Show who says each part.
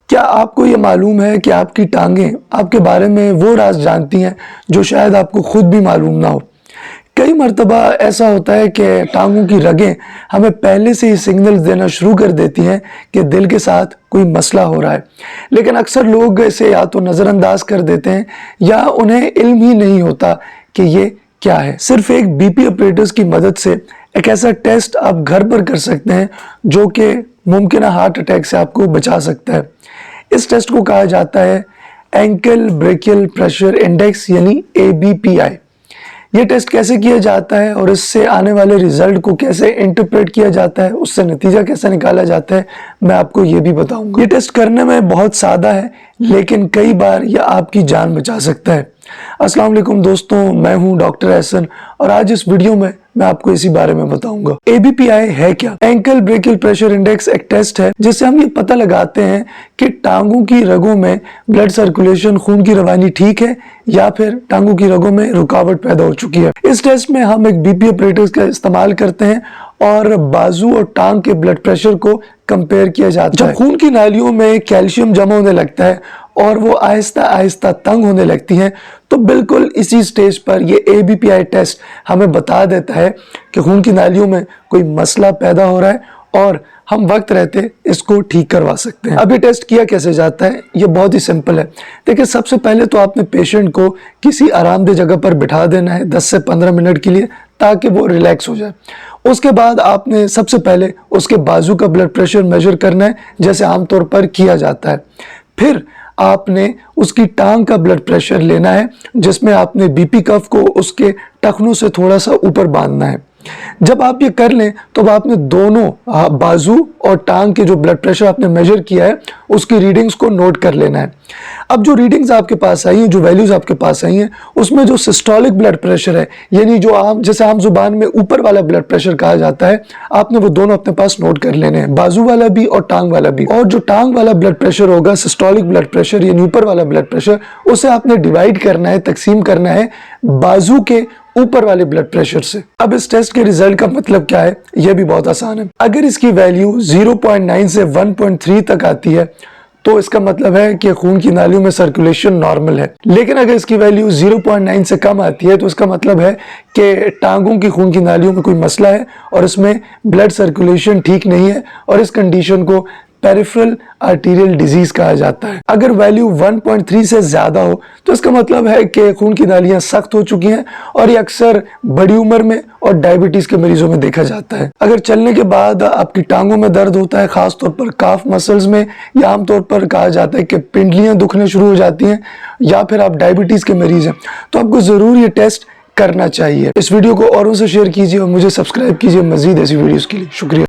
Speaker 1: क्या आपको ये मालूम है कि आपकी टांगें आपके बारे में वो राज जानती हैं जो शायद आपको खुद भी मालूम ना हो। कई मर्तबा ऐसा होता है कि टांगों की रगें हमें पहले से ही सिग्नल्स देना शुरू कर देती हैं कि दिल के साथ कोई मसला हो रहा है, लेकिन अक्सर लोग इसे या तो नज़रअंदाज कर देते हैं या उन्हें इल्म ही नहीं होता कि ये क्या है। सिर्फ एक बीपी ऑपरेटर्स की मदद से एक ऐसा टेस्ट आप घर पर कर सकते हैं जो कि मुमकिन हार्ट अटैक से आपको बचा सकता है। इस टेस्ट को कहा जाता है एंकल ब्रेकियल प्रेशर इंडेक्स यानी ABPI। ये टेस्ट कैसे किया जाता है और इससे आने वाले रिजल्ट को कैसे इंटरप्रेट किया जाता है, उससे नतीजा कैसे निकाला जाता है, मैं आपको ये भी बताऊंगा। ये टेस्ट करने में बहुत सादा है लेकिन कई बार यह आपकी जान बचा सकता है। अस्सलाम वालेकुम दोस्तों, मैं हूं डॉक्टर एहसन और आज इस वीडियो में मैं आपको इसी बारे में बताऊंगा। ABPI है क्या? एंकल ब्रेकियल प्रेशर इंडेक्स एक टेस्ट है जिससे हम ये पता लगाते हैं कि टांगों की रगों में ब्लड सर्कुलेशन, खून की रवानी ठीक है या फिर टांगों की रगों में रुकावट पैदा हो चुकी है। इस टेस्ट में हम एक बीपी ऑपरेटर्स का इस्तेमाल करते हैं और बाजू और टांग के ब्लड प्रेशर को कंपेयर किया जाता है। जब खून की नालियों में कैल्शियम जमा होने लगता है और वो आहिस्ता आहिस्ता तंग होने लगती हैं, तो बिल्कुल इसी स्टेज पर ये ABPI टेस्ट हमें बता देता है कि खून की नालियों में कोई मसला पैदा हो रहा है और हम वक्त रहते इसको ठीक करवा सकते हैं। अब ये टेस्ट किया कैसे जाता है? ये बहुत ही सिंपल है। देखिए, सबसे पहले तो आपने पेशेंट को किसी आरामदेह जगह पर बिठा देना है 10 से 15 मिनट के लिए ताकि वो रिलैक्स हो जाए। उसके बाद आपने सबसे पहले उसके बाजू का ब्लड प्रेशर मेजर करना है जैसे आमतौर पर किया जाता है। फिर आपने उसकी टांग का ब्लड प्रेशर लेना है जिसमें आपने बीपी कफ को उसके टखनों से थोड़ा सा ऊपर बांधना है। जब आप ये कर लें तो आपने दोनों बाजू और टांग के जो ब्लड प्रेशर आपने मेजर किया है उसकी रीडिंग्स को नोट कर लेना है। अब जो रीडिंग्स आपके पास आई हैं, जो वैल्यूज आपके पास आई हैं, उसमें जो सिस्टोलिक ब्लड प्रेशर है यानी जो जैसे आम जुबान में ऊपर वाला ब्लड प्रेशर कहा जाता है, आपने वो दोनों अपने पास नोट कर लेने हैं, बाजू वाला भी और टांग वाला भी। और जो टांग वाला ब्लड प्रेशर होगा, सिस्टोलिक ब्लड प्रेशर यानी ऊपर वाला ब्लड प्रेशर, उसे आपने डिवाइड करना है, तकसीम करना है बाजू के ऊपर वाले ब्लड प्रेशर से। अब इस टेस्ट के रिजल्ट का मतलब क्या है? यह भी बहुत आसान है। अगर इसकी वैल्यू 0.9 से 1.3 तक आती है तो इसका मतलब है कि खून की नालियों में सर्कुलेशन नॉर्मल है। लेकिन अगर इसकी वैल्यू 0.9 से कम आती है तो इसका मतलब है कि टांगों की खून की नालियों में कोई मसला है और इसमें ब्लड सर्कुलेशन ठीक नहीं है और इस कंडीशन को पेरिफेरल आर्टीरियल डिजीज कहा जाता है। अगर वैल्यू 1.3 से ज्यादा हो तो इसका मतलब है कि खून की नालियां सख्त हो चुकी हैं और ये अक्सर बड़ी उम्र में और डायबिटीज के मरीजों में देखा जाता है। अगर चलने के बाद आपकी टांगों में दर्द होता है, खासतौर पर काफ मसल्स में, या आमतौर पर कहा जाता है कि पिंडलियां दुखने शुरू हो जाती हैं, या फिर आप डायबिटीज के मरीज हैं, तो आपको जरूर ये टेस्ट करना चाहिए। इस वीडियो को औरों से शेयर कीजिए और मुझे सब्सक्राइब कीजिए मजीद ऐसी वीडियोस के लिए। शुक्रिया।